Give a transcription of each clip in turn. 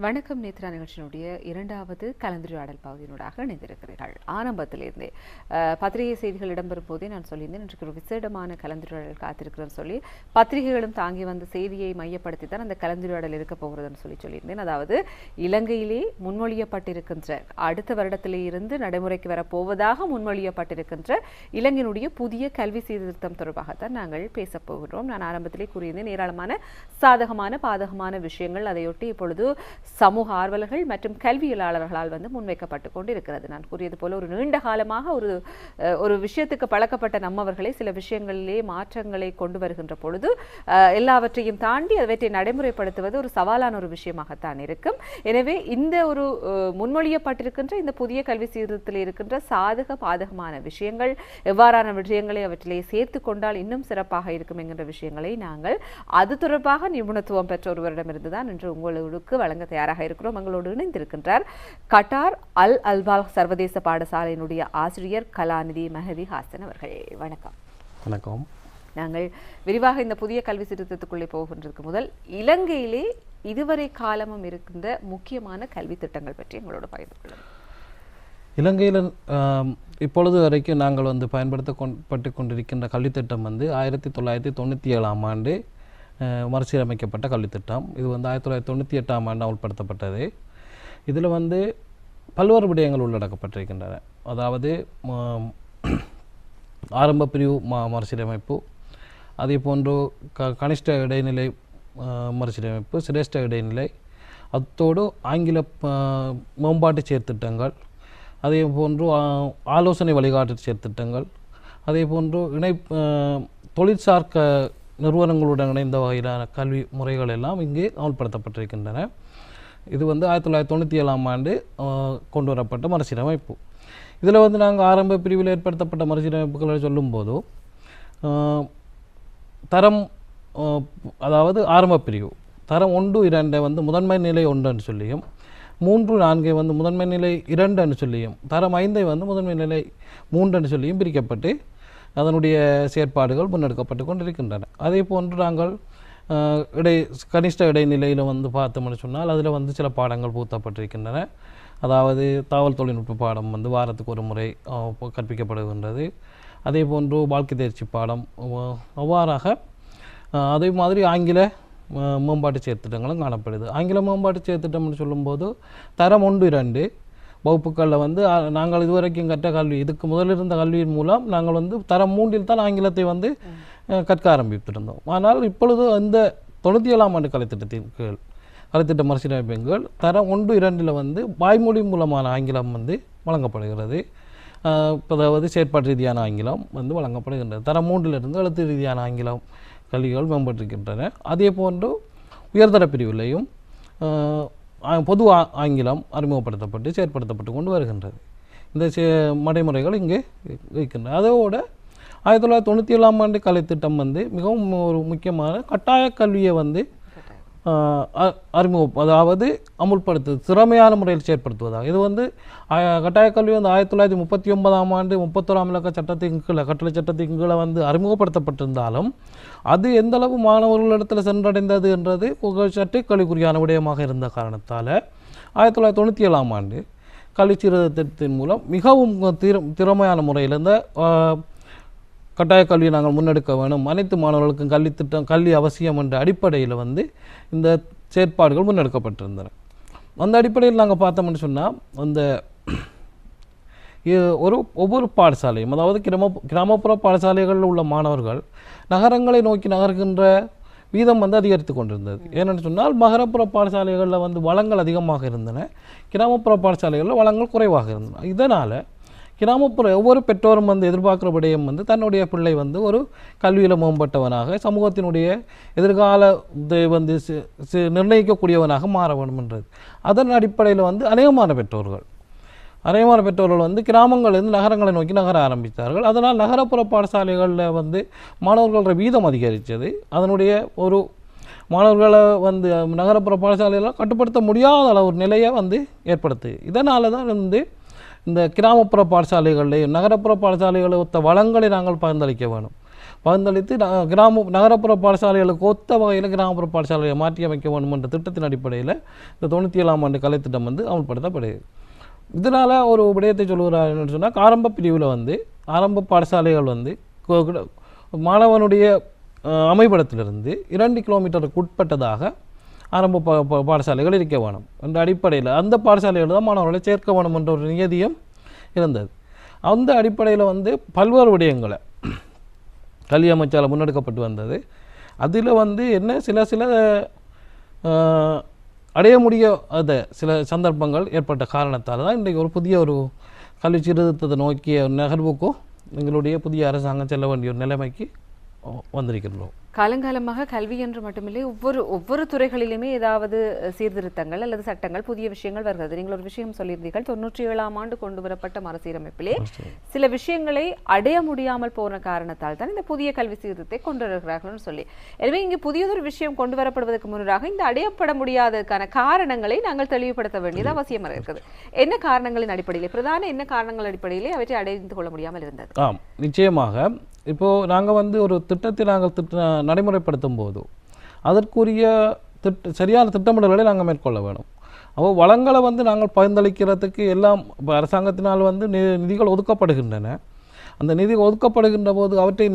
வணக்கம் நேத்ரா நிகழ்ச்சியினுடைய இரண்டாவது கலந்துரையாடல் பகுதியினூடாக இணைந்திருக்கிறீர்கள். ஆரம்பத்திலிருந்தே பத்திரிகை செய்திகள் இடம்பெறும் போதே நான் சொல்லியிருந்தேன், இன்றைக்கு ஒரு விசேடமான கலந்துரையாடல் காத்திருக்கிறேன்னு சொல்லி பத்திரிகைகளும் தாங்கி வந்த செய்தியை மையப்படுத்தி தான் அந்த கலந்துரையாடல் இருக்க போகிறதுன்னு சொல்லியிருந்தேன். அதாவது இலங்கையிலே முன்மொழியப்பட்டிருக்கின்ற அடுத்த வருடத்திலே இருந்து நடைமுறைக்கு வரப்போவதாக முன்மொழியப்பட்டிருக்கின்ற இலங்கையினுடைய புதிய கல்வி சீர்திருத்தம் தொடர்பாகத்தான் நாங்கள் பேசப் போகிறோம். நான் ஆரம்பத்திலே கூறியிருந்தேன், ஏராளமான சாதகமான பாதகமான விஷயங்கள் அதையொட்டி இப்பொழுது சமூக ஆர்வலர்கள் மற்றும் கல்வியலாளர்களால் முன்வைக்கப்பட்டு கொண்டிருக்கிறது. நான் கூறியது போல ஒரு நீண்ட காலமாக ஒரு விஷயத்துக்கு பழக்கப்பட்ட நம்மவர்களை சில விஷயங்களிலே மாற்றங்களை கொண்டு வருகின்ற பொழுது எல்லாவற்றையும் தாண்டி அவற்றை நடைமுறைப்படுத்துவது ஒரு சவாலான ஒரு விஷயமாகத்தான் இருக்கும். எனவே இந்த ஒரு முன்மொழியப்பட்டிருக்கின்ற இந்த புதிய கல்வி சீர்திருத்தத்தில் இருக்கின்ற சாதக பாதகமான விஷயங்கள் எவ்வாறான விஷயங்களை அவற்றிலே சேர்த்து கொண்டால் இன்னும் சிறப்பாக இருக்கும் என்கின்ற விஷயங்களை நாங்கள் அது தொடர்பாக நிபுணத்துவம் பெற்ற ஒருவரிடமிருந்துதான் இன்று உங்களுக்கு வழங்க தயாராக இருக்கிறோம். எங்களோடு இணைந்திருக்கின்றார் கட்டார் அல் அல்வால் சர்வதேச பாடசாலையினுடைய ஆசிரியர் கலாநிதி மெஹதி ஹாசன் அவர்கள். வணக்கம். வணக்கம். நாங்கள் விரிவாக இந்த புதிய கல்வி சீர்திருத்தத்துக்குள்ளே போகின்றதுக்கு முதல் இலங்கையிலே இதுவரை காலமும் இருக்கின்ற முக்கியமான கல்வி திட்டங்கள் பற்றி எங்களோட பகிர்ந்து கொள்ளுங்கள். இலங்கையில் இப்பொழுது வரைக்கும் நாங்கள் பயன்படுத்தப்பட்டு கொண்டிருக்கின்ற கல்வித்திட்டம் 1997ஆம் ஆண்டு மறுசீரமைக்கப்பட்ட கல்வித்திட்டம். இது 1998ஆம் ஆண்டு அமல்படுத்தப்பட்டது. இதில் பல்வேறு விடயங்கள் உள்ளடக்கப்பட்டிருக்கின்றன. அதாவது ஆரம்ப பிரிவு மறுசீரமைப்பு, அதே போன்று கனிஷ்ட இடைநிலை மறுசீரமைப்பு, சிரேஷ்ட இடைநிலை, அத்தோடு ஆங்கில மேம்பாட்டு செயற்திட்டங்கள், அதே போன்று ஆலோசனை வழிகாட்டு செயற்திட்டங்கள், அதே போன்று தொழிற்சார் நிறுவனங்களுடன் இணைந்த வகையிலான கல்வி முறைகள் எல்லாம் இங்கே அமல்படுத்தப்பட்டிருக்கின்றன. இது 1997ஆம் ஆண்டு கொண்டு வரப்பட்ட மறுசீரமைப்பு. இதில் நாங்கள் ஆரம்ப பிரிவில் ஏற்படுத்தப்பட்ட மறுசீரமைப்புகளை சொல்லும்போது தரம், அதாவது ஆரம்ப பிரிவு தரம் 1, 2 முதன்மை நிலை 1 சொல்லியும், 3, 4 முதன்மை நிலை 2 சொல்லியும், தரம் 5 முதன்மை நிலை 3 சொல்லியும் பிரிக்கப்பட்டு அதனுடைய செயற்பாடுகள் முன்னெடுக்கப்பட்டு கொண்டிருக்கின்றன. அதே போன்று நாங்கள் கனிஷ்ட இடைநிலையில் பார்த்தோம்னு சொன்னால் அதில் சில பாடங்கள் புகுத்தப்பட்டிருக்கின்றன. அதாவது தகவல் தொழில்நுட்ப பாடம் வாரத்துக்கு ஒரு முறை கற்பிக்கப்படுகின்றது. அதே போன்று வாழ்க்கை தேர்ச்சி பாடம், அவ்வாறாக அதே மாதிரி ஆங்கில மேம்பாட்டு செயற்திட்டங்களும் காணப்படுது. ஆங்கில மேம்பாட்டு செயற்திட்டம்னு சொல்லும்போது தரம் 1, 2 வகுப்புகளில் நாங்கள் இதுவரைக்கும் கற்ற கல்வி, இதுக்கு முதலிருந்த கல்வியின் மூலம் நாங்கள் தரம் 3இல் தான் ஆங்கிலத்தை கற்க ஆரம்பித்திருந்தோம். ஆனால் இப்பொழுது இந்த 97ஆம் ஆண்டு கலைத்திட்ட மறுசீரமைப்பின் கீழ் தரம் 1, 2இல் வாய்மொழி மூலமான ஆங்கிலம் வழங்கப்படுகிறது. அதாவது செயற்பாட்டு ரீதியான ஆங்கிலம் வழங்கப்படுகின்றது. தரம் 3இலிருந்து எழுத்து ரீதியான ஆங்கிலம் கல்விகள் மேம்பட்டிருக்கின்றன. அதே போன்று உயர்தர பிரிவிலையும் பொது ஆங்கிலம் அறிமுகப்படுத்தப்பட்டு செயற்படுத்தப்பட்டு கொண்டு வருகின்றது. இந்த நடைமுறைகள் இங்கே இருக்கின்றன. அதோடு 1997ஆம் ஆண்டு கலைத்திட்டம் மிகவும் ஒரு முக்கியமான கட்டாய கல்வியை அதாவது அமுல்படுத்து திறமையான முறையில் செயற்படுத்துவதாக. இது கட்டாய கல்வி 1939ஆம் ஆண்டு 31ஆம் இலக்க சட்டத்தின் கீழே, கட்டளை சட்டத்தின் கீழே அறிமுகப்படுத்தப்பட்டிருந்தாலும் அது எந்த அளவு மாணவர்களிடத்தில் சென்றடைந்தது என்றது சற்று கேள்விக்குறியான விடயமாக இருந்த காரணத்தால் 1997ஆம் ஆண்டு கல்வி சீர்திருத்தத்தின் மூலம் மிகவும் திறமையான முறையில் இந்த கட்டாய கல்வியை நாங்கள் முன்னெடுக்க வேணும், அனைத்து மாணவர்களுக்கும் கல்வி அவசியம் என்ற அடிப்படையில் இந்த செயற்பாடுகள் முன்னெடுக்கப்பட்டிருந்தன. அந்த அடிப்படையில் நாங்கள் பார்த்தோம்னு சொன்னால் ஒவ்வொரு பாடசாலையும், அதாவது கிராமப்புற கிராமப்புற உள்ள மாணவர்கள் நகரங்களை நோக்கி நகர்கின்ற வீதம் அதிகரித்து கொண்டிருந்தது. ஏனென்று சொன்னால் நகரப்புற பாடசாலைகளில் வளங்கள் அதிகமாக இருந்தன, கிராமப்புற பாடசாலைகளில் வளங்கள் குறைவாக இருந்தன. இதனால் கிராமப்புற ஒவ்வொரு பெற்றோரும் எதிர்பார்க்குற விடயம் தன்னுடைய பிள்ளை ஒரு கல்வியில் மேம்பட்டவனாக, சமூகத்தினுடைய எதிர்காலத்தை நிர்ணயிக்கக்கூடியவனாக மாற வேண்டும் என்றது. அதன் அடிப்படையில் அநேகமான பெற்றோர்கள் கிராமங்களிலிருந்து நகரங்களை நோக்கி நகர ஆரம்பித்தார்கள். அதனால் நகரப்புற பாடசாலைகளில் மாணவர்களோட வீதம் அதிகரித்தது. அதனுடைய ஒரு மாணவர்களை நகரப்புற பாடசாலையில் கட்டுப்படுத்த முடியாத ஒரு நிலையை ஏற்படுத்துது. இதனால தான் இந்த கிராமப்புற பாடசாலைகளில் நகரப்புற பாடசாலைகளை ஒத்த வளங்களை நாங்கள் பகிர்ந்தளிக்க வேணும். பகிர்ந்தளித்து நகரப்புற பாடசாலைகளுக்கு ஒத்த வகையில் கிராமப்புற பாடசாலையை மாற்றி அமைக்க வேண்டும் என்ற திட்டத்தின் அடிப்படையில் இந்த 97ஆம் ஆண்டு கலைத்திட்டம் வந்து அமல்படுத்தப்படுது. இதனால் ஒரு விடயத்தை சொல்லுகிறார் என்னன்னு சொன்னால், ஆரம்ப பிரிவில் வந்து ஆரம்ப பாடசாலைகள் வந்து மாணவனுடைய அமைவிடத்திலிருந்து 2 கிலோமீட்டருக்கு உட்பட்டதாக ஆரம்ப பாடசாலைகள் இருக்க வேணும் என்ற அடிப்படையில் அந்த பாடசாலைகள் தான் மாணவர்களை சேர்க்க வேணும் என்ற ஒரு நியதியும் இருந்தது. அந்த அடிப்படையில் வந்து பல்வேறு விடயங்களை கல்வி அமைச்சால் முன்னெடுக்கப்பட்டு வந்தது. அதில் வந்து என்ன சில அடைய முடியாத சில சந்தர்ப்பங்கள் ஏற்பட்ட காரணத்தால் தான் இன்றைக்கு ஒரு புதிய ஒரு கல்வி சீர்திருத்தத்தை நோக்கிய நகர்வுக்கும் எங்களுடைய புதிய அரசாங்கம் செல்ல வேண்டிய ஒரு நிலைமைக்கு வந்திருக்கின்றோம். காலங்காலமாக கல்வி என்று மட்டுமில்லை ஒவ்வொரு துறைகளிலுமே ஏதாவது சீர்திருத்தங்கள் அல்லது சட்டங்கள் புதிய விஷயங்கள் வருகிறது. நீங்கள் ஒரு விஷயம் சொல்லியிருந்தீர்கள், 97ஆம் ஆண்டு கொண்டு வரப்பட்ட மறுசீரமைப்பிலே சில விஷயங்களை அடைய முடியாமல் போன காரணத்தால் தான் இந்த புதிய கல்வி சீர்திருத்தத்தை கொண்டு வருகிறார்கள் சொல்லி. எனவே இங்கு புதியதொரு விஷயம் கொண்டு வரப்படுவதற்கு முன்னதாக இந்த அடையப்பட முடியாததுக்கான காரணங்களை நாங்கள் தெளிவுபடுத்த வேண்டியது அவசியமாக இருக்குது. என்ன காரணங்களின் அடிப்படையிலே, பிரதான என்ன காரணங்கள் அடிப்படையிலே அவற்றை அடைந்து கொள்ள முடியாமல் இருந்தது? நிச்சயமாக இப்போது நாங்கள் வந்து ஒரு திட்டத்தை நாங்கள் நடைமுறைப்படுத்தும் போது அதற்குரிய சரியான திட்டமிடல்களை நாங்கள் மேற்கொள்ள வேணும். அப்போ வளங்களை வந்து நாங்கள் பகிர்ந்தளிக்கிறதுக்கு எல்லாம் இப்போ அரசாங்கத்தினால் வந்து நிதிகள் ஒதுக்கப்படுகின்றன. அந்த நிதி ஒதுக்கப்படுகின்ற போது அவற்றை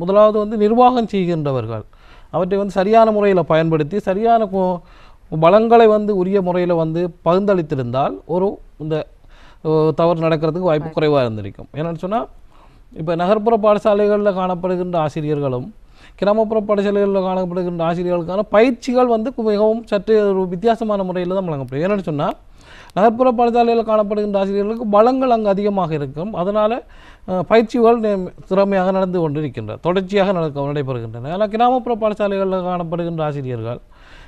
முதலாவது வந்து நிர்வாகம் செய்கின்றவர்கள் அவற்றை வந்து சரியான முறையில் பயன்படுத்தி சரியான வளங்களை வந்து உரிய முறையில் வந்து பகிர்ந்தளித்திருந்தால் இந்த தவறு நடக்கிறதுக்கு வாய்ப்பு குறைவாக இருந்திருக்கும். என்னென்னு சொன்னால், இப்போ நகர்ப்புற பாடசாலைகளில் காணப்படுகின்ற ஆசிரியர்களும் கிராமப்புற பாடசாலைகளில் காணப்படுகின்ற ஆசிரியர்களுக்கான பயிற்சிகள் வந்து மிகவும் சற்று ஒரு வித்தியாசமான முறையில் தான் வழங்கப்படும். ஏன்னு சொன்னால், நகர்ப்புற பாடசாலையில் காணப்படுகின்ற ஆசிரியர்களுக்கு வளங்கள் அங்கு அதிகமாக இருக்கும். அதனால் பயிற்சிகள் திறமையாக நடந்து கொண்டிருக்கின்றன, தொடர்ச்சியாக நடைபெறுகின்றன. ஆனால் கிராமப்புற பாடசாலைகளில் காணப்படுகின்ற ஆசிரியர்கள்,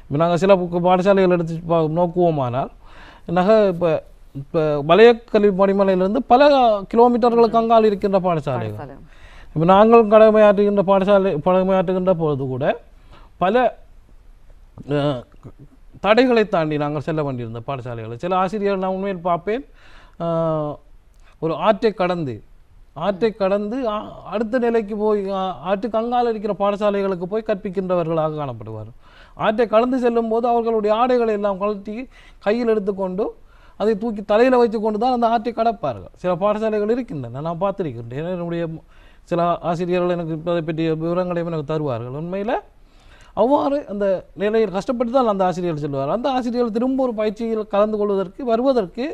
இப்போ நாங்கள் சில பாடசாலைகள் எடுத்து நோக்குவோமானால் இப்போ வலய கல்வி படிமலையிலிருந்து பல கிலோமீட்டர்களுக்கு அங்கால் இருக்கின்ற பாடசாலைகள், இப்போ நாங்கள் கடமையாற்றுகின்ற பொழுது கூட பல தடைகளை தாண்டி நாங்கள் செல்ல வேண்டியிருந்த பாடசாலைகள். சில ஆசிரியர்கள் நான் உண்மையில் பார்ப்பேன், ஒரு ஆற்றை கடந்து அடுத்த நிலைக்கு போய் ஆற்றுக்கு அங்கால் இருக்கிற பாடசாலைகளுக்கு போய் கற்பிக்கின்றவர்களாக காணப்படுவார். ஆற்றை கடந்து செல்லும் போது அவர்களுடைய ஆடைகளை எல்லாம் கழட்டி கையில் எடுத்துக்கொண்டு அதை தூக்கி தலையில் வைத்து கொண்டு தான் அந்த ஆற்றை கடப்பார்கள். சில பாடசாலைகள் இருக்கின்றன, நான் பார்த்துருக்கின்றேன். என்னுடைய சில ஆசிரியர்கள் எனக்கு அதை பற்றிய விவரங்களையும் எனக்கு தருவார்கள். உண்மையில் அவ்வாறு அந்த நிலையில் கஷ்டப்பட்டு தான் அந்த ஆசிரியர்கள் சொல்லுவார். அந்த ஆசிரியர்கள் திரும்ப ஒரு பயிற்சியில் கலந்து கொள்வதற்கு வருவதற்கு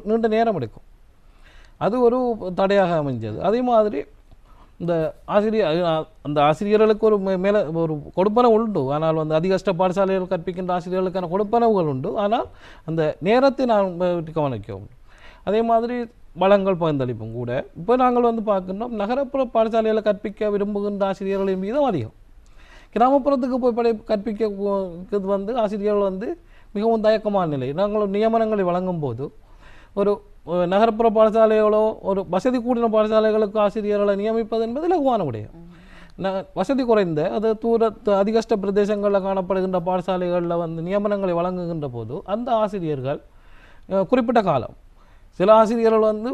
நீண்ட நேரம் எடுக்கும். அது ஒரு தடையாக அமைஞ்சது. அதே மாதிரி இந்த ஆசிரியர்களுக்கு ஒரு கொடுப்பனவு உண்டு. ஆனால் வந்து அதிகஷ்ட பாடசாலைகள் கற்பிக்கின்ற ஆசிரியர்களுக்கான கொடுப்பனவுகள் உண்டு. ஆனால் அந்த நேரத்தை நான் கவனிக்கவும். அதே மாதிரி வளங்கள் பகிர்ந்தளிப்பும் கூட. இப்போ நாங்கள் வந்து பார்க்கின்றோம், நகரப்புற பாடசாலைகளை கற்பிக்க விரும்புகின்ற ஆசிரியர்களின் மீதும் அதிகம். கிராமப்புறத்துக்கு போய் கற்பிக்க வந்து ஆசிரியர்கள் வந்து மிகவும் தயக்கமான நிலை. நாங்கள் நியமனங்களை வழங்கும் போது ஒரு நகர்ப்புற பாடசாலைகளோ ஒரு வசதி கூடின பாடசாலைகளுக்கு ஆசிரியர்களை நியமிப்பது என்பது இலகுவான விடயம். வசதி குறைந்த அது அதிகஷ்ட பிரதேசங்களில் காணப்படுகின்ற பாடசாலைகளில் வந்து நியமனங்களை வழங்குகின்ற போது அந்த ஆசிரியர்கள் குறிப்பிட்ட காலம், சில ஆசிரியர்கள் வந்து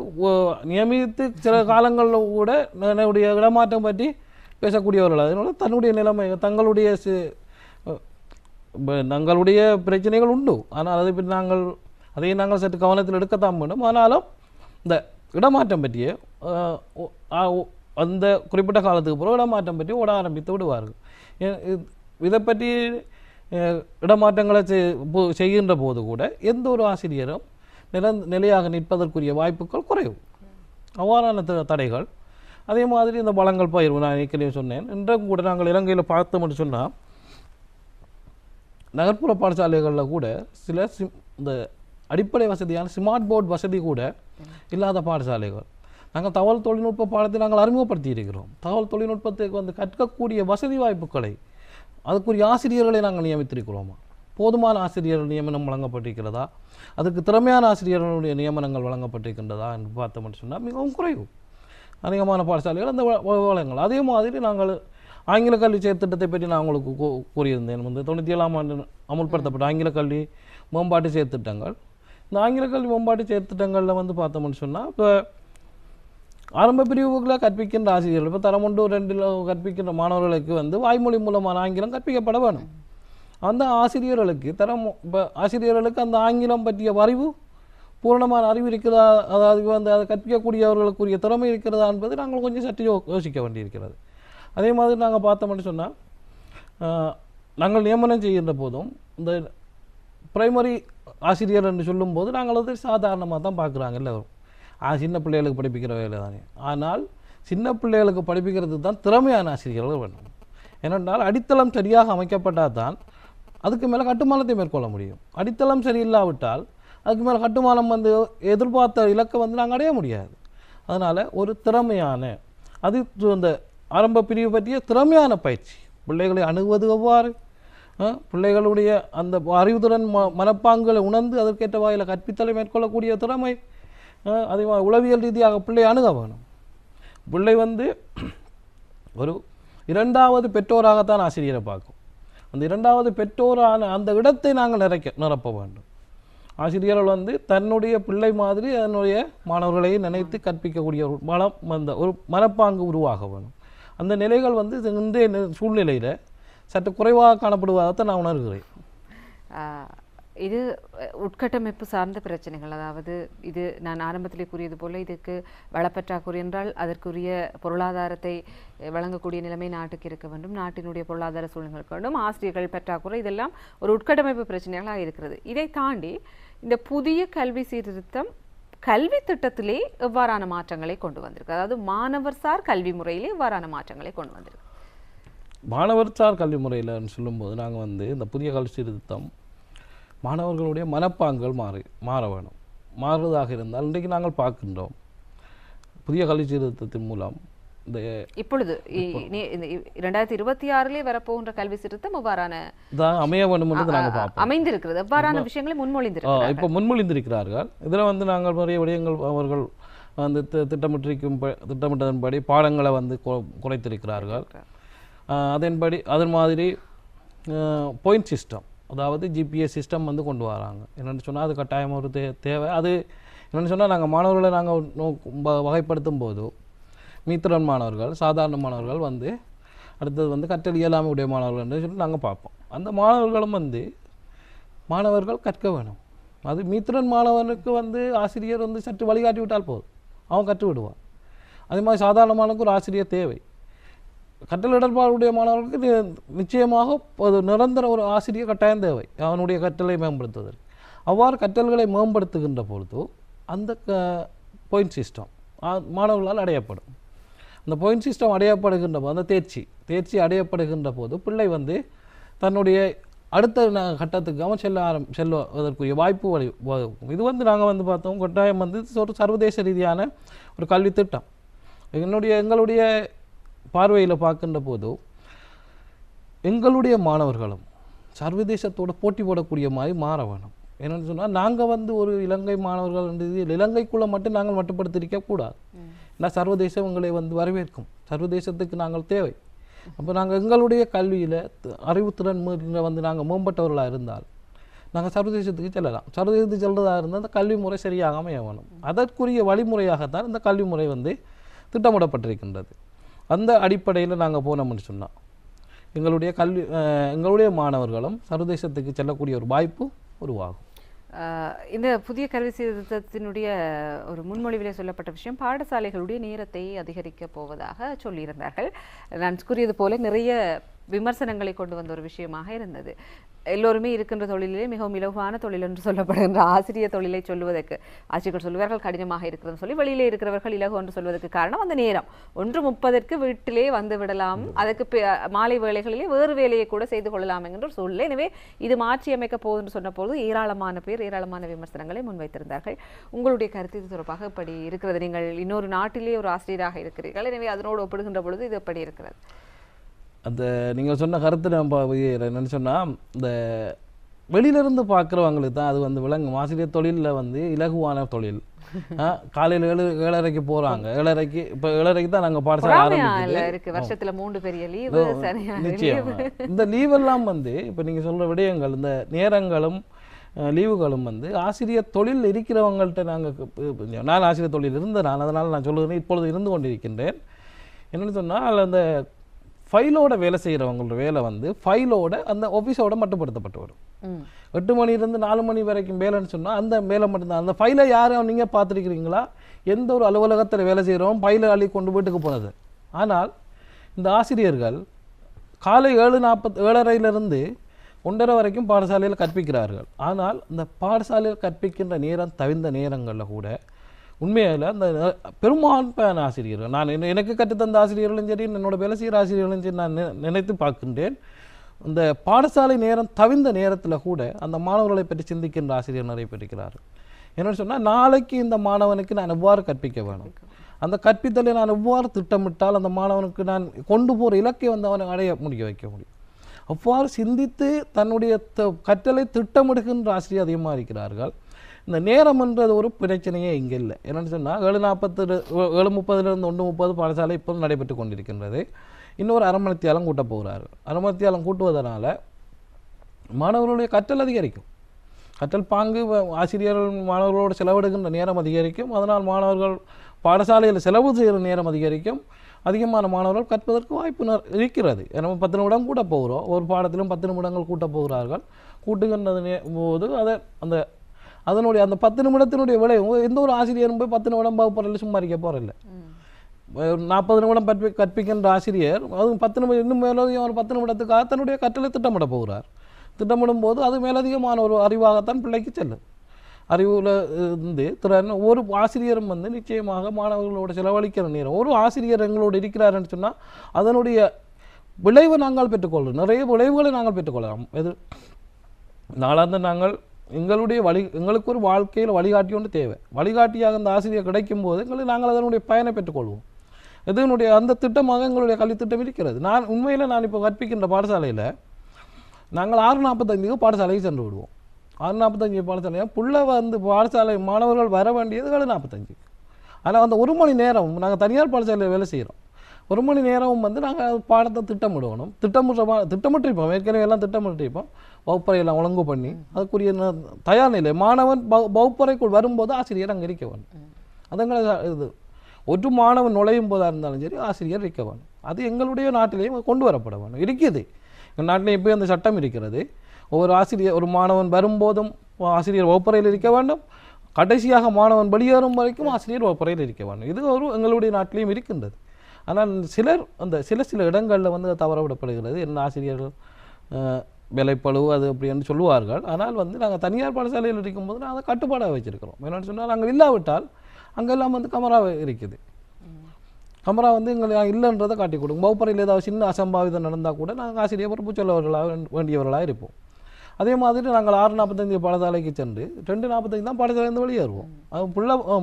நியமித்து சில காலங்களில் கூட என்னுடைய இடமாற்றம் பற்றி பேசக்கூடியவர்கள். அதனால தன்னுடைய நிலைமை தங்களுடைய பிரச்சனைகள் உண்டு. ஆனால் அதை பற்றி அதை நாங்கள் சற்று கவனத்தில் எடுக்கத்தான் வேண்டும். ஆனாலும் இந்த இடமாற்றம் பற்றிய அந்த குறிப்பிட்ட காலத்துக்கு பிறகு இடமாற்றம் பற்றி ஓட ஆரம்பித்து விடுவார்கள். இதை பற்றி இடமாற்றங்களை செய்கின்ற போது கூட எந்த ஒரு ஆசிரியரும் நிலையாக நிற்பதற்குரிய வாய்ப்புகள் குறைவு. அவ்வாறான தடைகள். அதே மாதிரி இந்த வளங்கள் பயிர்வு நான் ஏற்கனவே சொன்னேன். இன்றும் கூட நாங்கள் இலங்கையில் பார்த்தோம்னு சொன்னால், நகர்ப்புற பாடசாலைகளில் கூட சில இந்த அடிப்படை வசதியான ஸ்மார்ட் போர்ட் வசதி கூட இல்லாத பாடசாலைகள். நாங்கள் தகவல் தொழில்நுட்ப பாடத்தை நாங்கள் அறிமுகப்படுத்தி இருக்கிறோம். தகவல் தொழில்நுட்பத்துக்கு வந்து கற்கக்கூடிய வசதி வாய்ப்புகளை அதுக்குரிய ஆசிரியர்களை நாங்கள் நியமித்திருக்கிறோமா? போதுமான ஆசிரியர்கள் நியமனம் வழங்கப்பட்டிருக்கிறதா? அதுக்கு திறமையான ஆசிரியர்களுடைய நியமனங்கள் வழங்கப்பட்டிருக்கின்றதா என்று பார்த்தோம்னு சொன்னால் மிகவும் குறைவு. அதிகமான பாடசாலைகள் அந்த வளங்கள். அதே மாதிரி நாங்கள் ஆங்கில கல்வி செயற்திட்டத்தை பற்றி நான் உங்களுக்கு கூறியிருந்தேன். 97ஆம் ஆண்டு அமுல்படுத்தப்பட்ட ஆங்கில கல்வி மேம்பாட்டு செயற்திட்டங்கள். இந்த ஆங்கில கல்வி மேம்பாட்டு செயற்திட்டங்களில் வந்து பார்த்தோம்னு சொன்னால், இப்போ ஆரம்ப பிரிவுகளில் கற்பிக்கின்ற ஆசிரியர்கள் இப்போ தரம் 1 2 கற்பிக்கின்ற மாணவர்களுக்கு வந்து வாய்மொழி மூலமான ஆங்கிலம் கற்பிக்கப்பட வேணும். அந்த ஆசிரியர்களுக்கு இப்போ ஆசிரியர்களுக்கு அந்த ஆங்கிலம் பற்றிய அறிவு பூரணமான அறிவு இருக்கிறதா, அதாவது வந்து அதை கற்பிக்கக்கூடியவர்களுக்குரிய திறமை இருக்கிறதா என்பது நாங்கள் கொஞ்சம் சற்று யோசிக்க வேண்டியிருக்கிறது. அதே மாதிரி நாங்கள் பார்த்தோம்னு சொன்னால் நாங்கள் நியமனம் செய்கின்ற போதும் இந்த பிரைமரி ஆசிரியர் என்று சொல்லும்போது நாங்கள் அதை சாதாரணமாக தான் பார்க்குறாங்க எல்லோரும். சின்ன பிள்ளைகளுக்கு படிப்பிக்கிற வேலை தானே. ஆனால் சின்ன பிள்ளைகளுக்கு படிப்பிக்கிறதுக்கு தான் திறமையான ஆசிரியர்கள் வேணும். ஏனென்றால் அடித்தளம் சரியாக அமைக்கப்பட்டால் தான் அதுக்கு மேலே கட்டுமானத்தை மேற்கொள்ள முடியும். அடித்தளம் சரியில்லாவிட்டால் அதுக்கு மேலே கட்டுமானம் வந்து எதிர்பார்த்த இலக்கை வந்து நாங்கள் அடைய முடியாது. அதனால் ஒரு திறமையான அது அந்த ஆரம்ப பிரிவு பற்றிய திறமையான பயிற்சி, பிள்ளைகளை அணுகுவது எவ்வாறு, பிள்ளைகளுடைய அந்த அறிவுத்திறன் மனப்பாங்குகளை உணர்ந்து அதற்கேற்ற வகையில் கற்பித்தலை மேற்கொள்ளக்கூடிய திறமை, அதே மாதிரி உளவியல் ரீதியாக பிள்ளை அணுக வேணும். பிள்ளை வந்து ஒரு இரண்டாவது பெற்றோராகத்தான் ஆசிரியரை பார்க்கும். அந்த இரண்டாவது பெற்றோரான அந்த இடத்தை நாங்கள் நிரப்ப வேண்டும். ஆசிரியர்கள் வந்து தன்னுடைய பிள்ளை மாதிரி அதனுடைய மாணவர்களை நினைத்து கற்பிக்கக்கூடிய ஒரு அந்த ஒரு மனப்பாங்கு உருவாக வேணும். அந்த நிலைகள் வந்து இன்றைய சூழ்நிலையில் சற்று குறைவாக காணப்படுவதாகத்தான் நான் உணர்கிறேன். இது உட்கட்டமைப்பு சார்ந்த பிரச்சனைகள். அதாவது இது நான் ஆரம்பத்திலே கூறியது போல இதுக்கு வளப்பற்றாக்குறை என்றால் அதற்குரிய பொருளாதாரத்தை வழங்கக்கூடிய நிலைமை நாட்டுக்கு இருக்க வேண்டும், நாட்டினுடைய பொருளாதார சூழ்நிலை இருக்க வேண்டும், ஆசிரியர்கள் பற்றாக்குறை, இதெல்லாம் ஒரு உட்கட்டமைப்பு பிரச்சனைகளாக இருக்கிறது. இதை தாண்டி இந்த புதிய கல்வி சீர்திருத்தம் கல்வி திட்டத்திலே எவ்வாறான மாற்றங்களை கொண்டு வந்திருக்கு, அதாவது மாணவர் சார் கல்வி முறையிலே எவ்வாறான மாற்றங்களை கொண்டு வந்திருக்கு? மாணவர் சார் கல்வி முறையில் சொல்லும்போது நாங்கள் வந்து இந்த புதிய கல்வி சீர்திருத்தம் மாணவர்களுடைய மனப்பாங்கள் மாற வேணும். மாறுவதாக இருந்தால் இன்றைக்கு நாங்கள் பார்க்கின்றோம் புதிய கல்வி சீர்திருத்தத்தின் மூலம் இந்த இப்பொழுது 2026 வரப்போகின்ற கல்வி சீர்திருத்தம் எவ்வாறான அமைய வேண்டும் என்று நாங்கள் பார்ப்போம். அமைந்திருக்கிறது, எவ்வாறான விஷயங்களை முன்மொழிந்திருக்கிறார்கள். இப்போ முன்மொழிந்திருக்கிறார்கள். இதில் வந்து நாங்கள் நிறைய விடயங்கள் அவர்கள் வந்து திட்டமிட்டதன்படி பாடங்களை வந்து குறைத்திருக்கிறார்கள். அதன் மாதிரி பாயிண்ட் சிஸ்டம், அதாவது ஜிபிஎஸ் சிஸ்டம் வந்து கொண்டு வராங்க. என்னென்னு சொன்னால் அது கட்டாயம் ஒரு தேவை. அது என்னென்னு சொன்னால் நாங்கள் மாணவர்களை நாங்கள் வகைப்படுத்தும் போது மீத்திரன் மாணவர்கள், சாதாரண மாணவர்கள் வந்து அடுத்தது வந்து கற்றல் இயலாமை உடைய மாணவர்கள் என்று சொல்லி நாங்கள் பார்ப்போம். அந்த மாணவர்களும் வந்து மாணவர்கள் கற்க வேணும். அது மீத்திரன் மாணவனுக்கு வந்து ஆசிரியர் வந்து சற்று வழிகாட்டி விட்டால் போதும், அவன் கற்று விடுவான். அதே மாதிரி சாதாரண மாணவனுக்கு ஒரு ஆசிரியர் தேவை. கற்றல் இடர்பாடுடைய மாணவர்களுக்கு நிச்சயமாக ஒரு நிரந்தர ஒரு ஆசிரியர் கட்டாயம் தேவை அவனுடைய கற்றலை மேம்படுத்துவதற்கு. அவ்வாறு கற்றல்களை மேம்படுத்துகின்ற பொழுது அந்த பாயிண்ட் சிஸ்டம் மாணவர்களால் அடையப்படும். அந்த பாயிண்ட் சிஸ்டம் அடையப்படுகின்ற போது, அந்த தேர்ச்சி அடையப்படுகின்ற போது பிள்ளை வந்து தன்னுடைய அடுத்த கட்டத்துக்கு அவன் செல்வதற்குரிய வாய்ப்பு வரும். இது வந்து நாங்கள் வந்து பார்த்தோம் கட்டாயம் வந்து ஒரு சர்வதேச ரீதியான ஒரு கல்வி திட்டம். எங்களுடைய பார்வையில் பார்க்கின்ற போது எங்களுடைய மாணவர்களும் சர்வதேசத்தோடு போட்டி போடக்கூடிய மாதிரி மாற வேணும். என்னென்னு சொன்னால் நாங்கள் வந்து ஒரு இலங்கை மாணவர்கள் இலங்கைக்குள்ளே மட்டும் நாங்கள் மட்டுப்படுத்திருக்கக்கூடாது. ஏன்னா சர்வதேசம் எங்களை வந்து வரவேற்கும், சர்வதேசத்துக்கு நாங்கள் தேவை. அப்போ நாங்கள் எங்களுடைய கல்வியில் அறிவுத்திறன் வந்து நாங்கள் மேம்பட்டவர்களாக இருந்தால் நாங்கள் சர்வதேசத்துக்கு செல்லலாம். சர்வதேசத்துக்கு செல்வதாக இருந்தால் அந்த கல்வி முறை சரியாக அமைய வேணும். அதற்குரிய வழிமுறையாகத்தான் இந்த கல்வி முறை வந்து திட்டமிடப்பட்டிருக்கின்றது. அந்த அடிப்படையில் நாங்கள் போனோம்னு சொன்னால் எங்களுடைய மாணவர்களும் சர்வதேசத்துக்கு செல்லக்கூடிய ஒரு வாய்ப்பு உருவாகும். இந்த புதிய கல்வி சீர்திருத்தத்தினுடைய ஒரு முன்மொழிவிலே சொல்லப்பட்ட விஷயம் பாடசாலைகளுடைய நேரத்தை அதிகரிக்க போவதாக சொல்லியிருந்தார்கள். நான் கூறியது போல நிறைய விமர்சனங்களை கொண்டு வந்த ஒரு விஷயமாக இருந்தது. எல்லோருமே இருக்கின்ற தொழிலே மிகவும் இலகுவான தொழில் என்று சொல்லப்படுகின்ற ஆசிரியர் தொழிலை சொல்லுவதற்கு ஆசிரியர்கள் சொல்லுவார்கள் கடினமாக இருக்கிறது சொல்லி, வெளியிலே இருக்கிறவர்கள் இலகு என்று சொல்வதற்கு காரணம் அந்த நேரம் 1:30 வீட்டிலே வந்து விடலாம், அதற்கு மாலை வேளைகளிலே வேறு வேலையை கூட செய்து கொள்ளலாம் என்கின்ற சூழ்நிலை. எனவே இது மாற்றி அமைக்க போகுது சொன்னபோது ஏராளமான பேர் ஏராளமான விமர்சனங்களை முன்வைத்திருந்தார்கள். உங்களுடைய கருத்து இது தொடர்பாக இப்படி இருக்கிறது? நீங்கள் இன்னொரு நாட்டிலே ஒரு ஆசிரியராக இருக்கிறீர்கள், எனவே அதனோடு ஒப்பிடுகின்ற பொழுது இது எப்படி இருக்கிறது? அந்த நீங்கள் சொன்ன கருத்து நம்ம என்னென்னு சொன்னால் இந்த வெளியிலிருந்து பார்க்குறவங்களுக்கு தான் அது வந்து விளங்கும். ஆசிரியர் தொழிலில் வந்து இலகுவான தொழில். காலையில் 7:30 போகிறாங்க, 7:30 இப்போ 7:30 தான் நாங்கள் பாடசாலை ஆரம்பிச்சு வருஷத்தில் 3 பெரிய லீவு. நிச்சயமாக இந்த லீவெல்லாம் வந்து இப்போ நீங்கள் சொல்கிற விடயங்கள் இந்த நேரங்களும் லீவுகளும் வந்து ஆசிரியர் தொழில் இருக்கிறவங்கள்ட்ட நான் ஆசிரியர் தொழில் இருந்தேன், அதனால் நான் சொல்லுகிறேன், இப்பொழுது இருந்து கொண்டிருக்கின்றேன். என்னென்னு சொன்னால் அந்த ஃபைலோட வேலை செய்கிறவங்களோட வேலை வந்து ஃபைலோட அந்த ஆஃபீஸோட மட்டுப்படுத்தப்பட்டு வரும். 8 மணிலேருந்து 4 மணி வரைக்கும் வேலைன்னு சொன்னால் அந்த வேலை மட்டும்தான். அந்த ஃபைலை யாரும் நீங்கள் பார்த்துருக்கிறீங்களா? எந்த ஒரு அலுவலகத்தில் வேலை செய்கிறோம் ஃபைலை அள்ளி கொண்டு வீட்டுக்கு போனது. ஆனால் இந்த ஆசிரியர்கள் காலை 7:30 1:30 வரைக்கும் பாடசாலையில் கற்பிக்கிறார்கள். ஆனால் இந்த பாடசாலையில் கற்பிக்கின்ற நேரம் தவிர்ந்த நேரங்களில் கூட உண்மையில் அந்த பெரும்பான்மையான ஆசிரியர்கள், நான் எனக்கு கற்றுத்தந்த ஆசிரியர்களும் சரி, என்னோட வேலை செய்கிற ஆசிரியர்களும் சரி, நான் நினைத்து பார்க்கின்றேன், இந்த பாடசாலை நேரம் தவிர்ந்த நேரத்தில் கூட அந்த மாணவர்களை பற்றி சிந்திக்கின்ற ஆசிரியர் நிறைய பேர் இருக்கிறார்கள். என்னென்னு சொன்னால், நாளைக்கு இந்த மாணவனுக்கு நான் எவ்வாறு கற்பிக்க வேணும், அந்த கற்பித்தலை நான் எவ்வாறு திட்டமிட்டால் அந்த மாணவனுக்கு நான் கொண்டு போகிற இலக்கை வந்து அவனை முடிய வைக்க முடியும். அவ்வாறு சிந்தித்து தன்னுடைய கற்றலை திட்டமிடுகின்ற ஆசிரியர் அதிகமாக இருக்கிறார்கள். இந்த நேரம்ன்றது ஒரு பிரச்சனையே இங்கே இல்லை. என்னென்னு சொன்னால் 7:30 1:30 பாடசாலை இப்போ நடைபெற்று கொண்டிருக்கின்றது. இன்னொரு அரை மணித்தியாலம் கூட்ட போகிறார்கள். அரை மணித்தியாலம் கூட்டுவதனால மாணவர்களுடைய கற்றல் அதிகரிக்கும். கற்றல் பாங்கு ஆசிரியர்கள் மாணவர்களோடு செலவிடுகின்ற நேரம் அதிகரிக்கும். அதனால் மாணவர்கள் பாடசாலையில் செலவு செய்கிற நேரம் அதிகரிக்கும். அதிகமான மாணவர்கள் கற்பதற்கு வாய்ப்பு இருக்கிறது. நம்ம 10 நிமிடம் கூட்ட போகிறோம், ஒரு பாடத்திலும் 10 நிமிடங்கள் கூட்ட போகிறார்கள். கூட்டுகின்றது போது அதனுடைய அந்த 10 நிமிடத்தினுடைய விளைவு எந்த ஒரு ஆசிரியரும் போய் 10 நிமிடம் வகுப்பறையில் சும்மா இருக்க போகிறதில்லை. 40 நிமிடம் கற்பிக்கின்ற ஆசிரியர் அது 10 நிமிடம் இன்னும் மேலதிகம் ஒரு 10 நிமிடத்துக்காக தன்னுடைய கற்றலை திட்டமிட போகிறார். திட்டமிடும் போது அது மேலதிகமான ஒரு அறிவாகத்தான் பிள்ளைக்கு செல்லும். அறிவில் இருந்து திறன் ஒரு ஆசிரியரும் வந்து நிச்சயமாக மாணவர்களோட செலவழிக்கிற நேரம் ஒரு ஆசிரியர் எங்களோடு இருக்கிறாருன்னு சொன்னால் அதனுடைய விளைவை நாங்கள் பெற்றுக்கொள்கிறோம். நிறைய விளைவுகளை நாங்கள் பெற்றுக்கொள்ளலாம். எது நாளாந்த நாங்கள் எங்களுக்கு ஒரு வாழ்க்கையில் வழிகாட்டி ஒன்று தேவை. வழிகாட்டியாக அந்த ஆசிரியர் கிடைக்கும் போது நாங்கள் அதனுடைய பயனை பெற்றுக்கொள்வோம். இதனுடைய அந்த திட்டமாக எங்களுடைய கல்வி திட்டம் இருக்கிறது. நான் இப்போ கற்பிக்கின்ற பாடசாலையில் நாங்கள் 6:45 பாடசாலைக்கு சென்று விடுவோம். 6:45 பாடசாலையாக புள்ள வந்து பாடசாலை மாணவர்கள் வர வேண்டியது 7:45. ஆனால் அந்த 1 மணி நேரம் நாங்கள் தனியார் பாடசாலையில் வேலை செய்கிறோம். 1 மணி நேரமும் வந்து நாங்கள் பாடத்தை திட்டமிடணும். திட்டமிட்டிருப்போம், ஏற்கனவே எல்லாம் திட்டமிட்டிருப்போம். வகுப்பறையெல்லாம் ஒழுங்கு பண்ணி அதுக்குரிய தயார் நிலை. மாணவன் வகுப்பறைக்குள் வரும்போது ஆசிரியர் அங்கே இருக்க வேணும். அதுங்களை இது ஒரு மாணவன் நுழையும் போதாக இருந்தாலும் சரி ஆசிரியர் இருக்க வேணும். அது எங்களுடைய நாட்டிலேயும் கொண்டு வரப்பட வேணும். இருக்குது, எங்கள் நாட்டிலே இப்போ அந்த சட்டம் இருக்கிறது. ஒரு மாணவன் வரும்போதும் ஆசிரியர் வகுப்பறையில் இருக்க வேண்டும். கடைசியாக மாணவன் வெளியேறும் வரைக்கும் ஆசிரியர் வகுப்பறையில் இருக்க வேண்டும். இது எங்களுடைய நாட்டிலையும் இருக்கின்றது. ஆனால் சில இடங்களில் வந்து தவற விடப்படுகிறது. என்ன ஆசிரியர்கள் வேலைப்பளு அது அப்படின்னு சொல்லுவார்கள். ஆனால் வந்து நாங்கள் தனியார் பாடசாலையில் இருக்கும்போது நாங்கள் கட்டுப்பாடாக வச்சுருக்கிறோம். என்னென்னு சொன்னால் நாங்கள் இல்லாவிட்டால் அங்கெல்லாம் வந்து கமரா இருக்குது. கமரா வந்து எங்களை இல்லைன்றதை காட்டி கொடுக்கும். வகுப்பறையில் ஏதாவது சின்ன அசம்பாவிதம் நடந்தால் கூட நாங்கள் ஆசிரியர் பொறுப்பு சொல்ல வேண்டியவர்களாக இருப்போம். அதே மாதிரி நாங்கள் 6:45 பாடசாலைக்கு சென்று 2:45 தான் பாடசாலையிலேருந்து வெளியேறுவோம். அது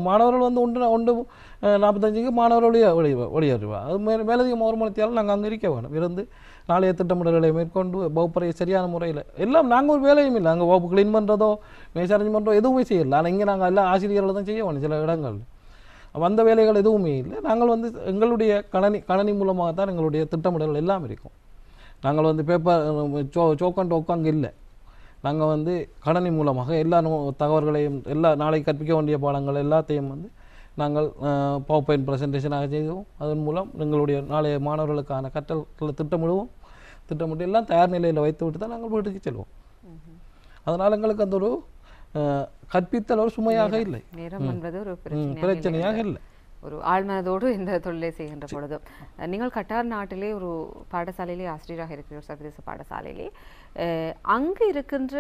மாணவர்கள் வந்து 1:45 மாணவர்கள் வெளியேறுவார். அது மேலதிகமாக 1 மணி நேரம் நாங்கள் அங்கே இருக்க வேணும். இருந்து நாளைய திட்டமிடல்களை மேற்கொண்டு வகுப்பறையை சரியான முறையில் எல்லாம் நாங்கள் ஒரு வேலையும் இல்லை. அங்கே வகுப்பு கிளீன் பண்ணுறதோ மேசரேஞ்ச் பண்ணுறதோ எதுவுமே செய்யலை. ஆனால் இங்கே நாங்கள் எல்லாம் ஆசிரியர்கள் தான் செய்ய வேணும். சில இடங்கள் அந்த வேலைகள் எதுவுமே இல்லை. நாங்கள் வந்து எங்களுடைய கணனி மூலமாகத்தான் எங்களுடைய திட்டமிடல்கள் எல்லாம் இருக்கும். நாங்கள் வந்து பேப்பர் சோக்கண்ட் உட்காங்க இல்லை. நாங்கள் வந்து கணனி மூலமாக எல்லா தகவல்களையும் நாளைக்கு கற்பிக்க வேண்டிய பாடங்கள் எல்லாத்தையும் வந்து நாங்கள் பவர்பாயிண்ட் ப்ரெசன்டேஷனாக செய்வோம். அதன் மூலம் எங்களுடைய நாளைய மாணவர்களுக்கான கற்றல்களை திட்டமிட்டு எல்லாம் தயார் நிலையில் வைத்து விட்டு தான் நாங்கள் வீட்டுக்கு செல்வோம். அதனால் எங்களுக்கு அந்த ஒரு கற்பித்தல் ஒரு சுமையாக இல்லை, நேரம் என்பது ஒரு பிரச்சனையாக இல்லை. ஒரு ஆழ்மனதோடு இந்த தொழிலை செய்கின்ற பொழுதும் நீங்கள் கட்டார் நாட்டிலே ஒரு பாடசாலையிலே ஆசிரியராக இருக்கிற ஒரு சர்வதேச பாடசாலையிலே அங்கு இருக்கின்ற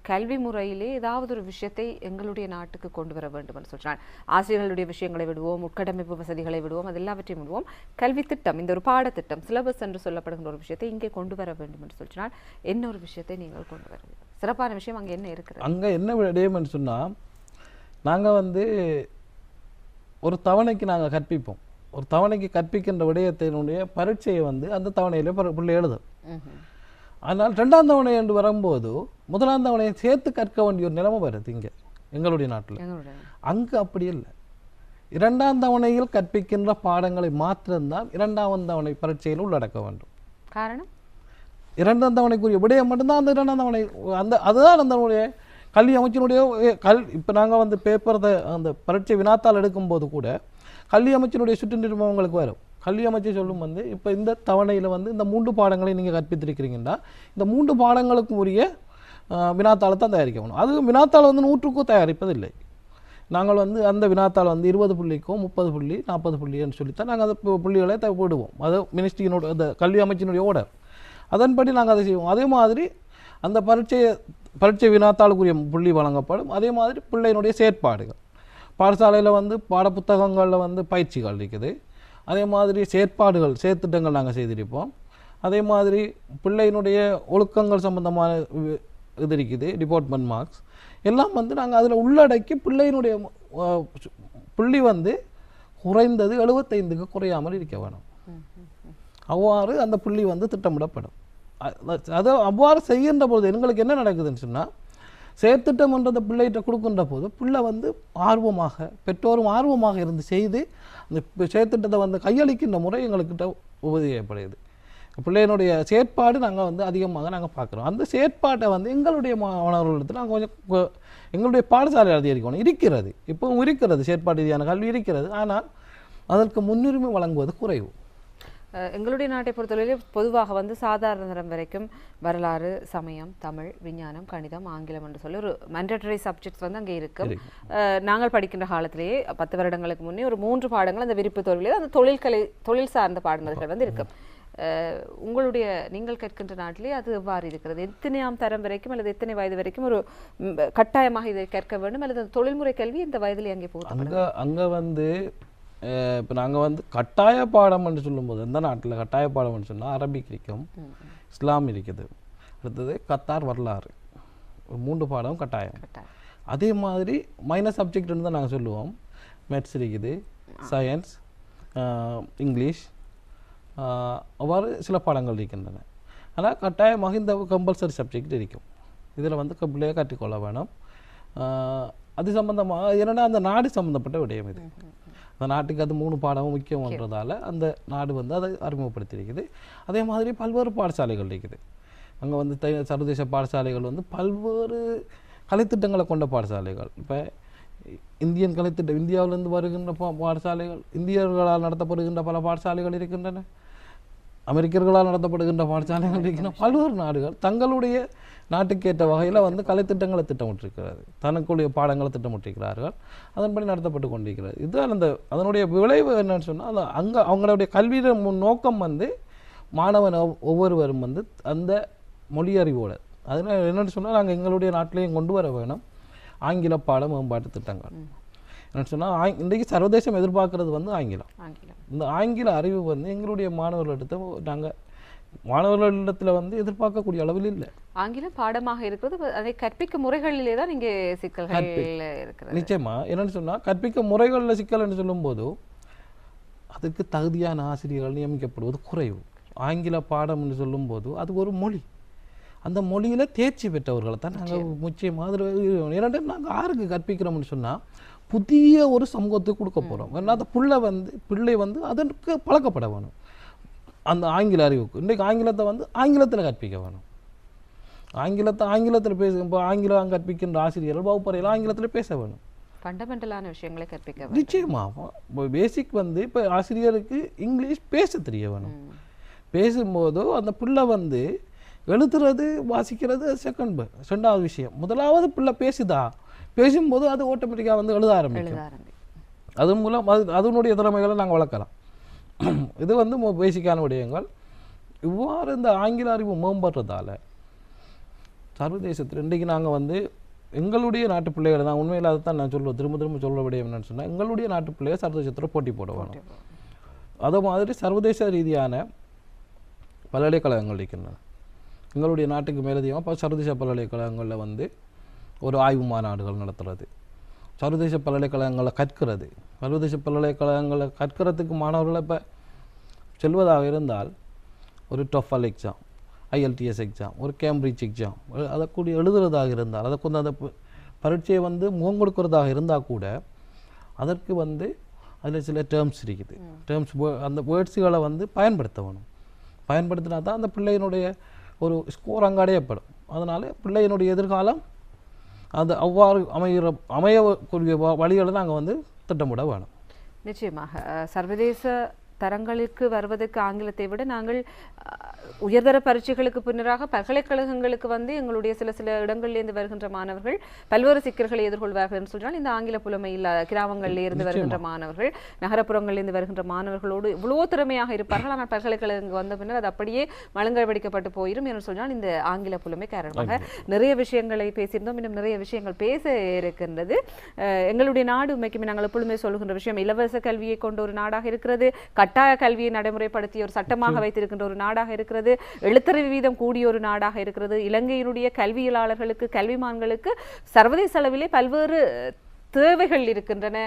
கல்வி முறையிலே ஏதாவது ஒரு விஷயத்தை எங்களுடைய நாட்டுக்கு கொண்டு வர வேண்டும் என்று சொல்றாங்க. ஆசிரியர்களுடைய விஷயங்களை விடுவோம், உட்கட்டமைப்பு வசதிகளை விடுவோம், அது எல்லாவற்றையும் விடுவோம். கல்வி திட்டம், இந்த ஒரு பாடத்திட்டம் சிலபஸ் என்று சொல்லப்படுகின்ற ஒரு விஷயத்தை இங்கே கொண்டு வர வேண்டும் என்று சொல்றால் என்ன ஒரு விஷயத்தை நீங்கள் கொண்டு வர வேண்டும்? சிறப்பான விஷயம் அங்கே என்ன இருக்கிறது? அங்கே என்ன விடயம்னு சொன்னால் நாங்கள் வந்து ஒரு தவணைக்கு நாங்கள் கற்பிப்போம். ஒரு தவணைக்கு கற்பிக்கின்ற விடயத்தினுடைய பரீட்சையை வந்து அந்த தவணையிலே பிள்ளை எழுதும். ஆனால் 2ஆம் தவணை என்று வரும்போது 1ஆம் தவணையை சேர்த்து கற்க வேண்டிய ஒரு நிலைமை வருது இங்கே எங்களுடைய நாட்டில். அங்கு அப்படி இல்லை. 2ஆம் தவணையில் கற்பிக்கின்ற பாடங்களை மாத்திரம்தான் 2ஆம் தவணை பரீட்சையில் உள்ளடக்க வேண்டும். காரணம் 2ஆம் தவணைக்குரிய விடயம் மட்டும்தான் அந்த 2ஆம் தவணை அதுதான் அந்த கல்வி அமைச்சினுடைய இப்போ நாங்கள் வந்து பேப்பர் அந்த பரீட்சை வினாத்தாள் எடுக்கும்போது கூட கல்வி அமைச்சினுடைய சுற்று நிறுவனங்களுக்கு வரும். கல்வி அமைச்சர் சொல்லும் வந்து இப்போ இந்த தவணையில் வந்து இந்த 3 பாடங்களை நீங்கள் கற்பித்திருக்கிறீங்கன்னா இந்த 3 பாடங்களுக்கும் உரிய வினாத்தாளை தான் தயாரிக்கணும். அது வினாத்தாள் வந்து 100க்கும் தயாரிப்பதில்லை. நாங்கள் வந்து அந்த வினாத்தாள் வந்து 20 புள்ளிக்கோ 30 புள்ளி 40 புள்ளின்னு சொல்லித்தான் நாங்கள் அந்த புள்ளிகளை விடுவோம். அது மினிஸ்ட்ரியினோட அந்த கல்வி அமைச்சினுடைய ஓர்டர், அதன்படி நாங்கள் அதை செய்வோம். அதே மாதிரி அந்த பரீட்சை வினாத்தாளுக்குரிய புள்ளி வழங்கப்படும். அதே மாதிரி பிள்ளையினுடைய செயற்பாடுகள், பாடசாலையில் வந்து பாடப்புத்தகங்களில் வந்து பயிற்சிகள் இருக்குது. அதே மாதிரி செயற்பாடுகள் செயற்திட்டங்கள் நாங்கள் செய்திருப்போம். அதே மாதிரி பிள்ளையினுடைய ஒழுக்கங்கள் சம்பந்தமான இது இருக்குது, டிபார்ட்மெண்ட் மார்க்ஸ் எல்லாம் வந்து நாங்கள் அதில் உள்ளடக்கி பிள்ளையினுடைய புள்ளி வந்து குறைந்தது 75க்கு குறையாமல் இருக்க வேணும். அவ்வாறு அந்த புள்ளி வந்து திட்டமிடப்படும். அதை அவ்வாறு செய்கின்ற போது எங்களுக்கு என்ன நடக்குதுன்னு சொன்னால், செயற்திட்டம் என்ற அந்த பிள்ளைகிட்ட கொடுக்கின்ற போது பிள்ளை வந்து ஆர்வமாக, பெற்றோரும் ஆர்வமாக இருந்து செய்து அந்த செயற்திட்டத்தை வந்து கையளிக்கின்ற முறை எங்களுக்கிட்ட உபதேசப்படுது. பிள்ளையினுடைய செயற்பாடு நாங்கள் வந்து அதிகமாக நாங்கள் பார்க்குறோம். அந்த செயற்பாட்டை வந்து எங்களுடைய மாணவர்களிடத்தில் நாங்கள் கொஞ்சம் எங்களுடைய பாடசாலை அதிகரிக்கணும். இருக்கிறது, இப்போவும் இருக்கிறது, செயற்பாடு ரீதியான கல்வி இருக்கிறது. ஆனால் அதற்கு முன்னுரிமை வழங்குவது குறைவு. எங்களுடைய நாட்டை பொறுத்தவரையிலே பொதுவாக வந்து சாதாரண தரம் வரைக்கும் வரலாறு, சமயம், தமிழ், விஞ்ஞானம், கணிதம், ஆங்கிலம் என்று சொல்லி ஒரு மேண்டட்டரி சப்ஜெக்ட்ஸ் வந்து அங்கே இருக்கும். நாங்கள் படிக்கின்ற காலத்திலேயே 10 வருடங்களுக்கு முன்னே ஒரு 3 பாடங்கள் அந்த விருப்பு தொழிலே அந்த தொழில் சார்ந்த பாடங்கள் வந்து இருக்கும். உங்களுடைய நீங்கள் கற்கின்ற நாட்டிலே அது எவ்வாறு இருக்கிறது? எத்தனையாம் தரம் வரைக்கும் அல்லது எத்தனை வயது வரைக்கும் ஒரு கட்டாயமாக இதை கற்க வேண்டும் அல்லது தொழில்முறை கல்வி இந்த வயதிலே அங்கே போகுது? அங்கே வந்து இப்போ நாங்கள் வந்து கட்டாய பாடம் என்று சொல்லும்போது இந்த நாட்டில் கட்டாய பாடம் சொன்னால் அரபிக் இருக்கும், இஸ்லாம் இருக்குது, அடுத்தது கத்தார் வரலாறு, 3 பாடம் கட்டாயம். அதே மாதிரி மைனர் சப்ஜெக்ட்னு தான் நாங்கள் சொல்லுவோம். மேத்ஸ் இருக்குது, சயின்ஸ், இங்கிலீஷ், அவ்வாறு சில பாடங்கள் இருக்கின்றன. ஆனால் கட்டாயமாக இந்த கம்பல்சரி சப்ஜெக்ட் இருக்கும். இதில் வந்து பிள்ளையை கற்றுக்கொள்ள வேணும். அது சம்பந்தமாக என்னென்னா அந்த நாடு சம்மந்தப்பட்ட விடயம் இது. அந்த நாட்டுக்கு அது 3 பாடமும் முக்கியம்ன்றதால அந்த நாடு வந்து அதை அறிமுகப்படுத்தியிருக்குது. அதே மாதிரி பல்வேறு பாடசாலைகள் இருக்குது. அங்கே வந்து சர்வதேச பாடசாலைகள் வந்து பல்வேறு கலைத்திட்டங்களை கொண்ட பாடசாலைகள். இப்போ இந்தியன் கலைத்திட்டம், இந்தியாவிலிருந்து வருகின்ற பாடசாலைகள், இந்தியர்களால் நடத்தப்படுகின்ற பல பாடசாலைகள் இருக்கின்றன, அமெரிக்கர்களால் நடத்தப்படுகின்ற பாடசாலைகள் இருக்கின்றன. பல்வேறு நாடுகள் தங்களுடைய நாட்டுக்கேற்ற வகையில் வந்து கலைத்திட்டங்களை திட்டமிட்டிருக்கிறது, தனக்குரிய பாடங்களை திட்டமிட்டிருக்கிறார்கள், அதன்படி நடத்தப்பட்டு கொண்டிருக்கிறது. இது அதனுடைய விளைவு என்னன்னு சொன்னால், அங்கே அவங்களுடைய கல்வியின் நோக்கம் வந்து மாணவன் ஒவ்வொருவரும் வந்து அந்த மொழி அறிவோடு, அதனால் என்னென்னு சொன்னால் நாங்கள் எங்களுடைய நாட்டிலையும் கொண்டு வர வேணும் ஆங்கில பாட மேம்பாட்டு திட்டங்கள். என்னென்னு சொன்னால் இன்றைக்கு சர்வதேசம் எதிர்பார்க்கறது வந்து ஆங்கிலம். இந்த ஆங்கில அறிவு வந்து எங்களுடைய மாணவர்களிடத்தை நாங்கள் மாணவர்களிடத்தில் வந்து எதிர்பார்க்கக்கூடிய அளவில் இல்லை. ஆங்கிலம் பாடமாக இருக்கிறது, அதை கற்பிக்க முறைகளிலே தான் இங்கே சிக்கல்கள் இருக்கிறது. நிச்சயமாக என்னென்னு சொன்னால் கற்பிக்க முறைகளில் சிக்கல் என்று சொல்லும்போது அதுக்கு தகுதியான ஆசிரியர்கள் நியமிக்கப்படுவது குறைவு. ஆங்கில பாடம் என்று சொல்லும்போது அது ஒரு மொழி, அந்த மொழியில் தேர்ச்சி பெற்றவர்களை தான் நாங்கள் முக்கியமாக அதில் ஏன்னா நாங்கள் யாருக்கு கற்பிக்கிறோம்னு சொன்னால் புதிய ஒரு சமூகத்துக்கு கொடுக்க போகிறோம். ஏன்னா அந்த பிள்ளை வந்து அதற்கு பழக்கப்பட வேணும். அந்த ஆங்கில அறிவுக்கு இன்றைக்கு ஆங்கிலத்தை வந்து ஆங்கிலத்தில் கற்பிக்க வேணும். ஆங்கிலத்தில் பேச, இப்போ ஆங்கிலம் கற்பிக்கின்ற ஆசிரியர்கள் வகுப்பறையில் ஆங்கிலத்தில் பேச வேணும். ஃபண்டமெண்டலான விஷயங்களை கற்பிக்க நிச்சயமாக பேசிக் வந்து இப்போ ஆசிரியருக்கு இங்கிலீஷ் பேச தெரிய வேணும். பேசும்போது அந்த பிள்ளை வந்து எழுதுறது வாசிக்கிறது ரெண்டாவது விஷயம். முதலாவது பிள்ளை பேசும்போது அது ஆட்டோமேட்டிக்காக வந்து எழுத ஆரம்பிக்கும். அது மூலம் அதனுடைய திறமைகளை நாங்கள் வளர்க்கலாம். இது வந்து பேசிக்கான விடயங்கள். இவ்வாறு இந்த ஆங்கில அறிவு மேம்படுறதால சர்வதேசத்தில் இன்றைக்கு நாங்கள் வந்து எங்களுடைய நாட்டு பிள்ளைகளை தான் உண்மையில் அதை தான் நான் சொல்லுவேன், திரும்ப சொல்ல விடயம் என்னன்னு சொன்னால் எங்களுடைய நாட்டு பிள்ளைகள் சர்வதேசத்தில் போட்டி போட வேணும். அதே மாதிரி சர்வதேச ரீதியான பல்கலைக்கழகங்கள் இருக்கின்றன. எங்களுடைய நாட்டுக்கு மேலதிகமாக சர்வதேச பல்கலைக்கழகங்களில் வந்து ஒரு ஆய்வு மாநாடுகள் நடத்துறது, சர்வதேச பல்கலைக்கழகங்களை கற்கிறது. சர்வதேச பல்கலைக்கழகங்களை கற்கிறதுக்கு மாணவர்களை இப்போ செல்வதாக இருந்தால் ஒரு டொஃபல் எக்ஸாம், IELTS எக்ஸாம், ஒரு கேம்பிரிட்ஜ் எக்ஸாம் அதை கூடி எழுதுறதாக இருந்தால், அதை கொண்டு அந்த பரீட்சையை வந்து முகம் கொடுக்கறதாக இருந்தால் கூட அதற்கு வந்து அதில் சில டேர்ம்ஸ் இருக்குது. அந்த வேர்ட்ஸுகளை வந்து பயன்படுத்த வேணும். பயன்படுத்தினா தான் அந்த பிள்ளையினுடைய ஒரு ஸ்கோர் அங்கே அடையப்படும். அதனால் பிள்ளையினுடைய எதிர்காலம் அது அவ்வாறு அமையக்கூடிய வழிகளை நாங்கள் வந்து திட்டமிட வேணும். நிச்சயமாக சர்வதேச தரங்களுக்கு வருவதற்கு ஆங்கிலத்தை விட நாங்கள் உயர்தர பரீட்சைகளுக்கு பின்னராக பல்கலைக்கழகங்களுக்கு வந்து எங்களுடைய சில இடங்களிலிருந்து வருகின்ற மாணவர்கள் பல்வேறு சிக்கல்களை எதிர்கொள்வார்கள் என்று சொன்னால் இந்த ஆங்கில புலமை இல்லாத கிராமங்களில் இருந்து வருகின்ற மாணவர்கள் நகரப்புறங்களிலிருந்து வருகின்ற மாணவர்களோடு இவ்வளோ திறமையாக இருப்பார்கள். ஆனால் பல்கலைக்கழகம் வந்த பின்னர் அது அப்படியே மழுங்கடிக்கப்பட்டு போயிடும் என்று சொன்னால் இந்த ஆங்கில புலமை காரணமாக நிறைய விஷயங்களை பேசியிருந்தோம். இன்னும் நிறைய விஷயங்கள் பேச இருக்கின்றது. எங்களுடைய நாடு உண்மைக்குமே நாங்கள் எப்பொழுதுமே சொல்லுகின்ற விஷயம் இலவச கல்வியை கொண்ட ஒரு நாடாக இருக்கிறது, கட்டாய கல்வியை நடைமுறைப்படுத்திய ஒரு சட்டமாக வைத்திருக்கின்ற ஒரு நாடாக இருக்கிறது, எழுத்தறிவு வீதம் கூடிய ஒரு நாடாக இருக்கிறது. இலங்கையினுடைய கல்வியலாளர்களுக்கு கல்விமான்களுக்கு சர்வதேச அளவிலே பல்வேறு தேவைகள் இருக்கின்றன.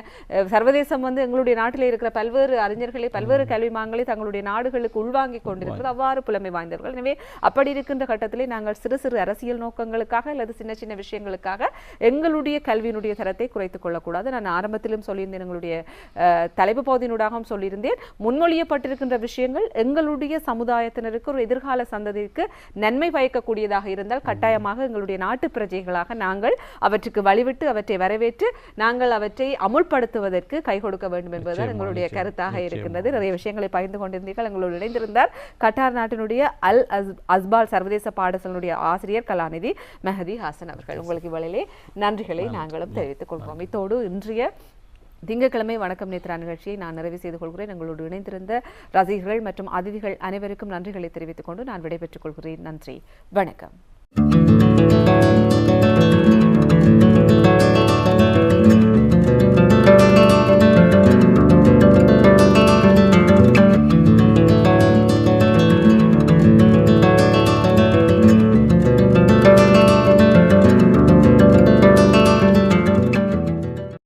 சர்வதேசம் வந்து எங்களுடைய நாட்டில் இருக்கிற பல்வேறு அறிஞர்களை பல்வேறு கல்விமான்களை தங்களுடைய நாடுகளுக்கு உள்வாங்கிக் கொண்டிருக்கிறது, அவ்வாறு புலமை வாய்ந்தவர்கள். எனவே அப்படி இருக்கின்ற கட்டத்திலே நாங்கள் சிறு சிறு அரசியல் நோக்கங்களுக்காக அல்லது சின்ன சின்ன விஷயங்களுக்காக எங்களுடைய கல்வியினுடைய தரத்தை குறைத்துக் கொள்ளக்கூடாது. நான் ஆரம்பத்திலும் சொல்லியிருந்தேன், எங்களுடைய தலைப்பு பகுதியினூடாகவும் சொல்லியிருந்தேன், முன்மொழியப்பட்டிருக்கின்ற விஷயங்கள் எங்களுடைய சமுதாயத்தினருக்கு ஒரு எதிர்கால சந்ததிக்கு நன்மை பயக்கக்கூடியதாக இருந்தால் கட்டாயமாக எங்களுடைய நாட்டு பிரஜைகளாக நாங்கள் அவற்றுக்கு வழிவிட்டு அவற்றை வரவேற்று நாங்கள் அவற்றை அமுல்படுத்துவதற்கு கை கொடுக்க வேண்டும் என்பதுதான் எங்களுடைய கருத்தாக இருக்கின்றது. நிறைய விஷயங்களை பகிர்ந்து கொண்டிருந்தீர்கள். எங்களோடு இணைந்திருந்தார் கட்டார் நாட்டினுடைய அல் அஸ்பால் சர்வதேச பாடசாலையினுடைய ஆசிரியர் கலாநிதி மெஹதி ஹாசன் அவர்கள். உங்களுக்கு இவளிலே நன்றிகளை நாங்களும் தெரிவித்துக் கொள்கிறோம். இத்தோடு இன்றைய திங்கட்கிழமை வணக்கம் நேத்ரா நிகழ்ச்சியை நான் நிறைவு செய்து கொள்கிறேன். எங்களோடு இணைந்திருந்த ரசிகர்கள் மற்றும் அதிதிகள் அனைவருக்கும் நன்றிகளை தெரிவித்துக் கொண்டு நான் விடைபெற்றுக் கொள்கிறேன். நன்றி, வணக்கம்.